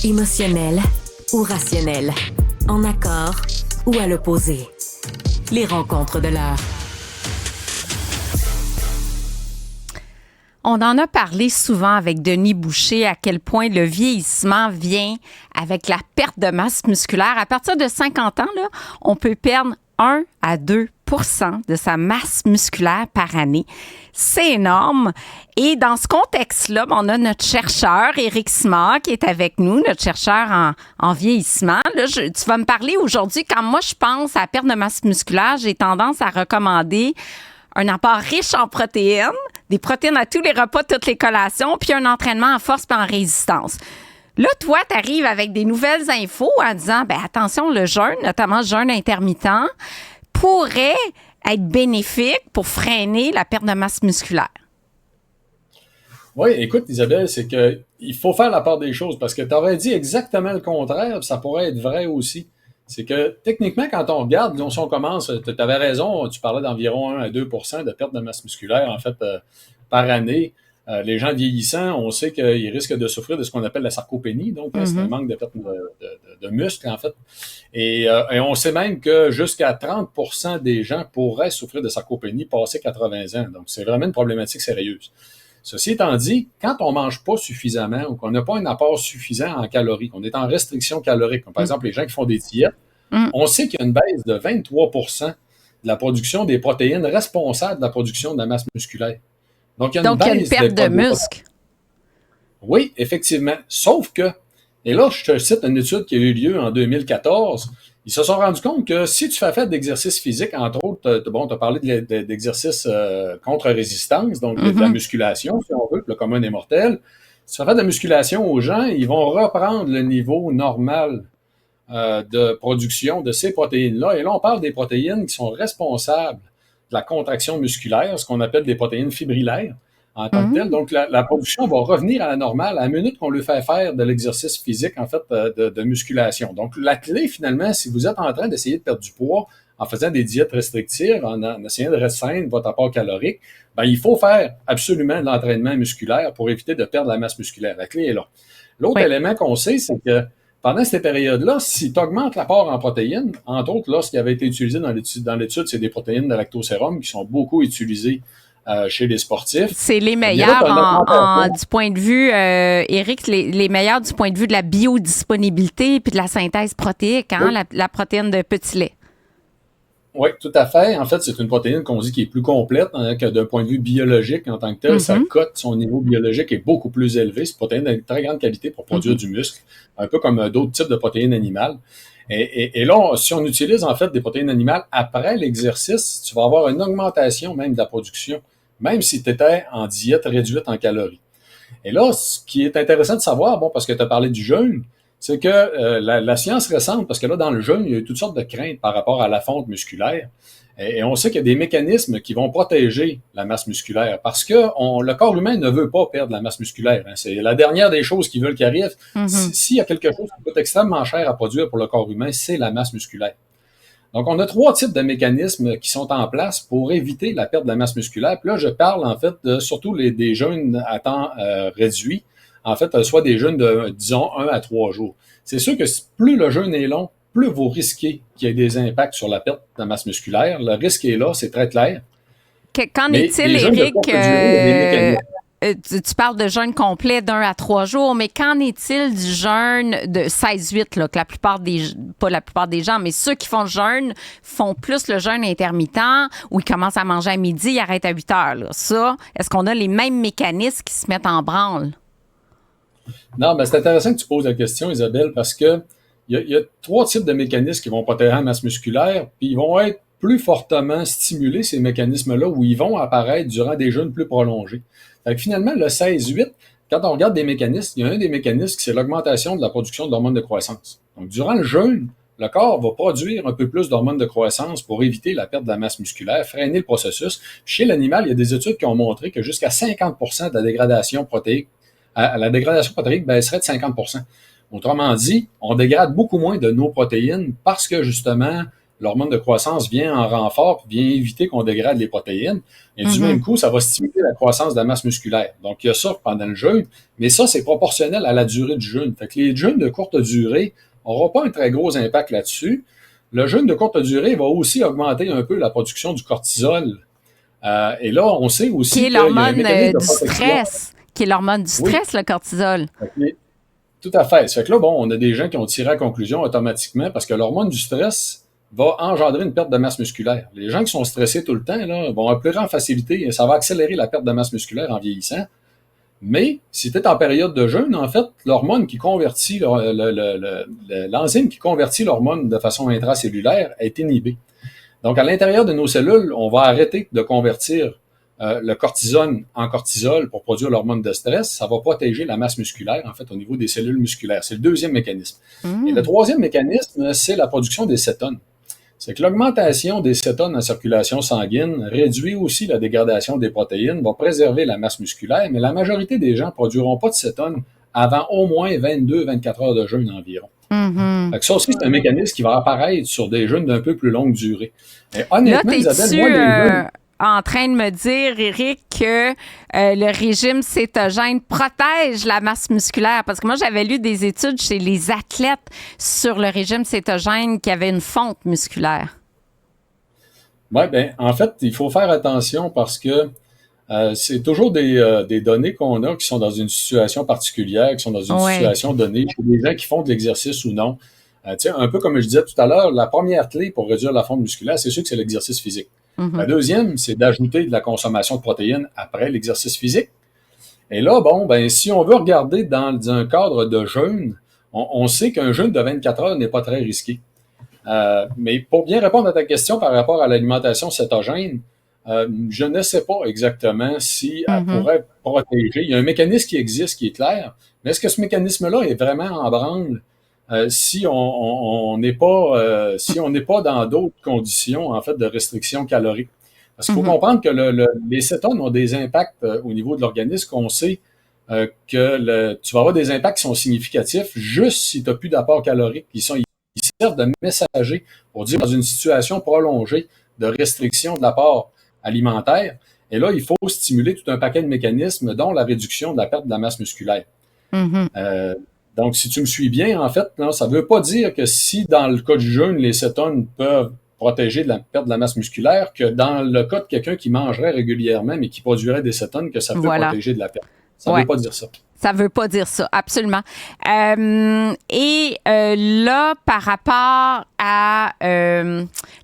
Émotionnel ou rationnel, en accord ou à l'opposé. Les rencontres de l'heure. On en a parlé souvent avec Denis Boucher à quel point le vieillissement vient avec la perte de masse musculaire. À partir de 50 ans, là, on peut perdre 1 à 2 de sa masse musculaire par année. C'est énorme. Et dans ce contexte-là, on a notre chercheur, Éric Simard, qui est avec nous, notre chercheur en vieillissement. Là, tu vas me parler aujourd'hui, quand moi je pense à la perte de masse musculaire, j'ai tendance à recommander un apport riche en protéines, des protéines à tous les repas, toutes les collations, puis un entraînement en force et en résistance. Là, toi, tu arrives avec des nouvelles infos en disant, attention, le jeûne, notamment le jeûne intermittent, pourrait être bénéfique pour freiner la perte de masse musculaire. Oui, écoute, Isabelle, c'est que il faut faire la part des choses parce que tu aurais dit exactement le contraire, puis ça pourrait être vrai aussi. C'est que techniquement, quand on regarde, si on commence, tu avais raison, tu parlais d'environ 1 à 2 de perte de masse musculaire, en fait, par année. Les gens vieillissants, on sait qu'ils risquent de souffrir de ce qu'on appelle la sarcopénie, donc c'est un manque de perte de muscle, en fait. Et on sait même que jusqu'à 30% des gens pourraient souffrir de sarcopénie passé 80 ans. Donc, c'est vraiment une problématique sérieuse. Ceci étant dit, quand on mange pas suffisamment ou qu'on n'a pas un apport suffisant en calories, qu'on est en restriction calorique, comme par exemple les gens qui font des diètes, on sait qu'il y a une baisse de 23% de la production des protéines responsables de la production de la masse musculaire. Donc, il y a une perte de muscle. Oui, effectivement. Sauf que, et là, je te cite une étude qui a eu lieu en 2014. Ils se sont rendus compte que si tu fais fait d'exercices physiques, entre autres, tu as parlé d'exercices contre résistance, donc de la musculation, si on veut, le commun des mortels. Si tu fais fait de la musculation aux gens, ils vont reprendre le niveau normal de production de ces protéines-là. Et là, on parle des protéines qui sont responsables de la contraction musculaire, ce qu'on appelle des protéines fibrillaires en tant que telles. Donc, la production va revenir à la normale à la minute qu'on lui fait faire de l'exercice physique, en fait, de musculation. Donc, la clé, finalement, si vous êtes en train d'essayer de perdre du poids en faisant des diètes restrictives, en essayant de restreindre votre apport calorique, il faut faire absolument de l'entraînement musculaire pour éviter de perdre la masse musculaire. La clé est là. L'autre élément qu'on sait, c'est que pendant cette période-là, si tu augmentes l'apport en protéines, entre autres, là, ce qui avait été utilisé dans l'étude, c'est des protéines de lactosérum qui sont beaucoup utilisées chez les sportifs. C'est les meilleurs du point de vue, Éric, les meilleurs du point de vue de la biodisponibilité puis de la synthèse protéique, la protéine de petit lait. Oui, tout à fait. En fait, c'est une protéine qu'on dit qui est plus complète, que d'un point de vue biologique en tant que tel. Sa cote, son niveau biologique est beaucoup plus élevé. C'est une protéine de très grande qualité pour produire du muscle, un peu comme d'autres types de protéines animales. Et là, si on utilise en fait des protéines animales après l'exercice, tu vas avoir une augmentation même de la production, même si tu étais en diète réduite en calories. Et là, ce qui est intéressant de savoir, parce que tu as parlé du jeûne, c'est que la science récente, parce que là, dans le jeûne, il y a eu toutes sortes de craintes par rapport à la fonte musculaire. Et on sait qu'il y a des mécanismes qui vont protéger la masse musculaire parce que le corps humain ne veut pas perdre la masse musculaire. C'est la dernière des choses qu'ils veulent qu'il arrive. S'il y a quelque chose qui coûte extrêmement cher à produire pour le corps humain, c'est la masse musculaire. Donc, on a 3 types de mécanismes qui sont en place pour éviter la perte de la masse musculaire. Puis là, je parle en fait surtout des jeûnes à temps réduit. En fait, soit des jeûnes de, disons, 1 à 3 jours. C'est sûr que plus le jeûne est long, plus vous risquez qu'il y ait des impacts sur la perte de la masse musculaire. Le risque est là, c'est très clair. Qu'en est-il, Éric? Tu parles de jeûne complet d'1 à 3 jours, mais qu'en est-il du jeûne de 16-8, là, que pas la plupart des gens, mais ceux qui font le jeûne font plus le jeûne intermittent, où ils commencent à manger à midi, ils arrêtent à 8 heures. Là. Ça, est-ce qu'on a les mêmes mécanismes qui se mettent en branle? Non, c'est intéressant que tu poses la question, Isabelle, parce que il y a 3 types de mécanismes qui vont protéger la masse musculaire, puis ils vont être plus fortement stimulés, ces mécanismes-là, où ils vont apparaître durant des jeûnes plus prolongés. Fait que finalement, le 16-8, quand on regarde des mécanismes, il y a un des mécanismes qui c'est l'augmentation de la production d'hormones de croissance. Donc, durant le jeûne, le corps va produire un peu plus d'hormones de croissance pour éviter la perte de la masse musculaire, freiner le processus. Chez l'animal, il y a des études qui ont montré que jusqu'à 50% de la dégradation protéique, la dégradation protéique baisserait de 50%. Autrement dit, on dégrade beaucoup moins de nos protéines parce que justement, l'hormone de croissance vient en renfort, puis vient éviter qu'on dégrade les protéines. Et du même coup, ça va stimuler la croissance de la masse musculaire. Donc, il y a ça pendant le jeûne, mais ça, c'est proportionnel à la durée du jeûne. Fait que les jeûnes de courte durée n'auront pas un très gros impact là-dessus. Le jeûne de courte durée va aussi augmenter un peu la production du cortisol. Et là, on sait aussi qui est l'hormone du stress. Qui est l'hormone du stress, le cortisol. Okay. Tout à fait. Ça fait que là, bon, on a des gens qui ont tiré la conclusion automatiquement parce que l'hormone du stress va engendrer une perte de masse musculaire. Les gens qui sont stressés tout le temps là, vont avoir plus grande facilité et ça va accélérer la perte de masse musculaire en vieillissant. Mais si tu es en période de jeûne, en fait, l'hormone qui convertit, l'enzyme qui convertit l'hormone de façon intracellulaire est inhibée. Donc, à l'intérieur de nos cellules, on va arrêter de convertir le cortisone en cortisol pour produire l'hormone de stress. Ça va protéger la masse musculaire, en fait, au niveau des cellules musculaires. C'est le deuxième mécanisme. Et le troisième mécanisme, c'est la production des cétones. C'est que l'augmentation des cétones en circulation sanguine réduit aussi la dégradation des protéines, va préserver la masse musculaire, mais la majorité des gens ne produiront pas de cétones avant au moins 22-24 heures de jeûne environ. Fait que ça aussi, c'est un mécanisme qui va apparaître sur des jeûnes d'un peu plus longue durée. Et honnêtement, là, Isabelle, moi, les jeûnes... en train de me dire, Éric, que le régime cétogène protège la masse musculaire? Parce que moi, j'avais lu des études chez les athlètes sur le régime cétogène qui avait une fonte musculaire. Oui, bien, en fait, il faut faire attention parce que c'est toujours des données qu'on a qui sont dans une situation particulière, qui sont dans une situation donnée, chez des gens qui font de l'exercice ou non. Un peu comme je disais tout à l'heure, la première clé pour réduire la fonte musculaire, c'est sûr que c'est l'exercice physique. La deuxième, c'est d'ajouter de la consommation de protéines après l'exercice physique. Et là, bon, ben, si on veut regarder dans un cadre de jeûne, on sait qu'un jeûne de 24 heures n'est pas très risqué. Mais pour bien répondre à ta question par rapport à l'alimentation cétogène, je ne sais pas exactement si elle pourrait protéger. Il y a un mécanisme qui existe, qui est clair, mais est-ce que ce mécanisme-là est vraiment en branle si on n'est pas dans d'autres conditions en fait de restriction calorique? Parce qu'il faut comprendre que les cétones ont des impacts au niveau de l'organisme qu'on sait que tu vas avoir des impacts qui sont significatifs juste si tu n'as plus d'apport calorique. Ils servent de messager pour dire dans une situation prolongée de restriction de l'apport alimentaire. Et là, il faut stimuler tout un paquet de mécanismes, dont la réduction de la perte de la masse musculaire. Donc, si tu me suis bien, en fait, là, ça ne veut pas dire que si, dans le cas du jeûne, les cétones peuvent protéger de la perte de la masse musculaire, que dans le cas de quelqu'un qui mangerait régulièrement, mais qui produirait des cétones, que ça peut protéger de la perte. Ça ne veut pas dire ça. Ça veut pas dire ça, absolument. Là, par rapport à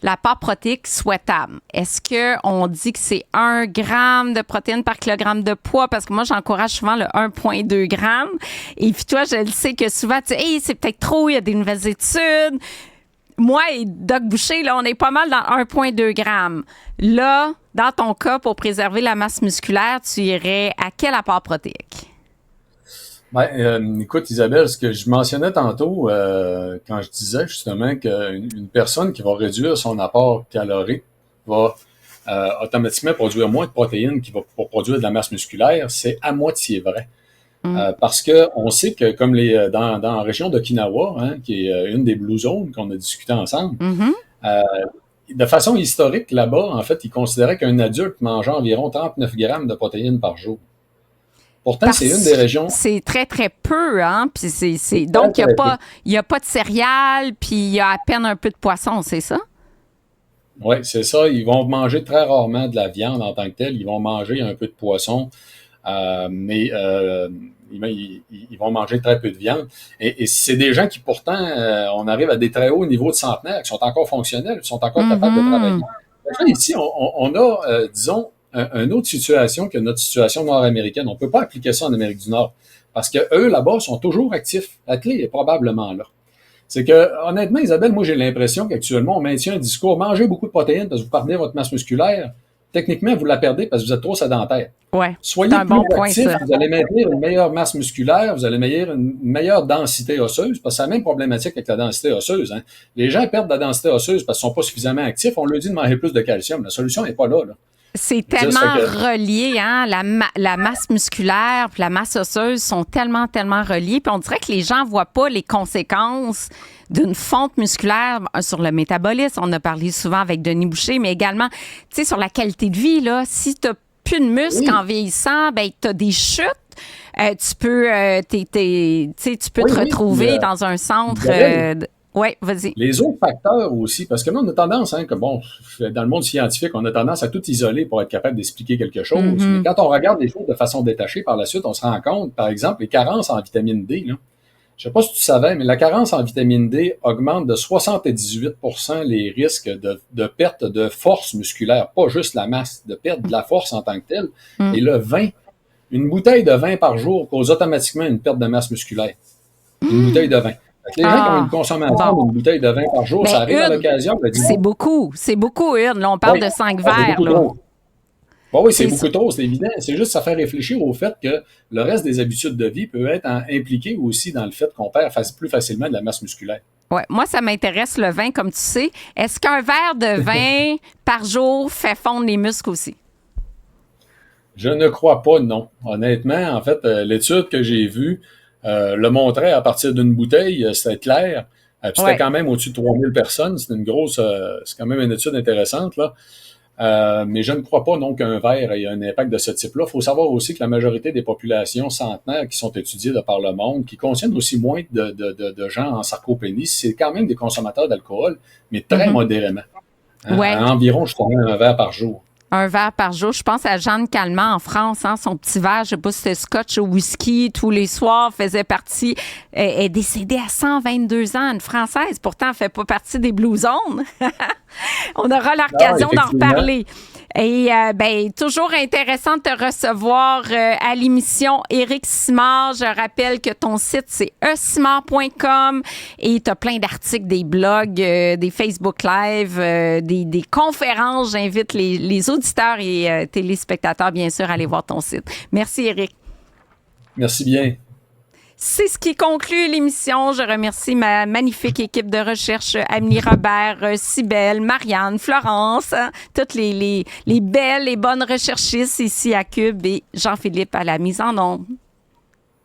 l'apport protéique souhaitable, est-ce qu'on dit que c'est 1 gramme de protéines par kilogramme de poids? Parce que moi, j'encourage souvent le 1,2 grammes. Et puis toi, je le sais que souvent, tu dis, hey, c'est peut-être trop, il y a des nouvelles études. Moi et Doc Boucher, là, on est pas mal dans 1,2 grammes. Là, dans ton cas, pour préserver la masse musculaire, tu irais à quel apport protéique? Écoute, Isabelle, ce que je mentionnais tantôt, quand je disais justement qu'une personne qui va réduire son apport calorique va automatiquement produire moins de protéines pour produire de la masse musculaire, c'est à moitié vrai. Parce que on sait que comme dans la région d'Okinawa, qui est une des Blue Zones qu'on a discuté ensemble, de façon historique, là-bas, en fait, ils considéraient qu'un adulte mangeait environ 39 grammes de protéines par jour. Pourtant, c'est une des régions... C'est très, très peu, hein? Puis donc, il n'y a pas de céréales, puis il y a à peine un peu de poisson, c'est ça? Oui, c'est ça. Ils vont manger très rarement de la viande en tant que telle. Ils vont manger un peu de poisson, mais ils vont manger très peu de viande. Et c'est des gens qui, pourtant, on arrive à des très hauts niveaux de centenaires, qui sont encore fonctionnels, qui sont encore capables de travailler. Donc, ici, on a, disons, une autre situation que notre situation nord-américaine. On ne peut pas appliquer ça en Amérique du Nord parce que eux, là-bas, sont toujours actifs. La clé est probablement là. C'est que, honnêtement, Isabelle, moi, j'ai l'impression qu'actuellement, on maintient un discours. Mangez beaucoup de protéines parce que vous perdez votre masse musculaire. Techniquement, vous la perdez parce que vous êtes trop sédentaire. Ouais, soyez plus actif, vous allez maintenir une meilleure masse musculaire, vous allez maintenir une meilleure densité osseuse, parce que c'est la même problématique avec la densité osseuse. Les gens perdent de la densité osseuse parce qu'ils ne sont pas suffisamment actifs. On leur dit de manger plus de calcium. La solution n'est pas là. C'est tellement relié, hein? La masse musculaire puis la masse osseuse sont tellement, tellement reliées. Puis on dirait que les gens voient pas les conséquences d'une fonte musculaire sur le métabolisme. On a parlé souvent avec Denis Boucher, mais également, tu sais, sur la qualité de vie, là. Si tu n'as plus de muscles en vieillissant, ben tu as des chutes. Tu peux, te retrouver dans un centre... Oui, vas-y. Les autres facteurs aussi, parce que là, on a tendance, hein, que bon, dans le monde scientifique, on a tendance à tout isoler pour être capable d'expliquer quelque chose. Mais quand on regarde les choses de façon détachée par la suite, on se rend compte, par exemple, les carences en vitamine D, là. Je sais pas si tu savais, mais la carence en vitamine D augmente de 78% les risques de perte de force musculaire, pas juste la masse, de perte de la force en tant que telle. Et le vin, une bouteille de vin par jour cause automatiquement une perte de masse musculaire. Une bouteille de vin. Les gens qui ont une consommation d'une bouteille de vin par jour, ça arrive à l'occasion. C'est beaucoup, une. Là, on parle de 5 verres. Là. Bon, oui, c'est beaucoup trop, c'est évident. C'est juste ça fait réfléchir au fait que le reste des habitudes de vie peut être impliqué aussi dans le fait qu'on perd plus facilement de la masse musculaire. Oui, moi, ça m'intéresse le vin, comme tu sais. Est-ce qu'un verre de vin par jour fait fondre les muscles aussi? Je ne crois pas, non. Honnêtement, en fait, l'étude que j'ai vue, le montrait à partir d'une bouteille, c'était clair. Puis c'était quand même au-dessus de 3000 personnes. C'est une grosse, c'est quand même une étude intéressante, là. Mais je ne crois pas, non, qu'un verre ait un impact de ce type-là. Il faut savoir aussi que la majorité des populations centenaires qui sont étudiées de par le monde, qui contiennent aussi moins de gens en sarcopénie, c'est quand même des consommateurs d'alcool, mais très modérément. À environ, justement, un verre par jour. Un verre par jour. Je pense à Jeanne Calment en France, hein, son petit verre, je sais pas si c'était scotch ou whisky, tous les soirs faisait partie. Elle est décédée à 122 ans, une Française. Pourtant, elle fait pas partie des Blue Zones. On aura l'occasion d'en reparler. Et toujours intéressant de te recevoir à l'émission Éric Simard. Je rappelle que ton site, c'est esimard.com et tu as plein d'articles, des blogs, des Facebook Live, des conférences. J'invite les auditeurs et téléspectateurs, bien sûr, à aller voir ton site. Merci, Éric. Merci bien. C'est ce qui conclut l'émission. Je remercie ma magnifique équipe de recherche, Amélie Robert, Cybèle, Marianne, Florence, hein, toutes les belles et bonnes recherchistes ici à Cube et Jean-Philippe à la mise en onde.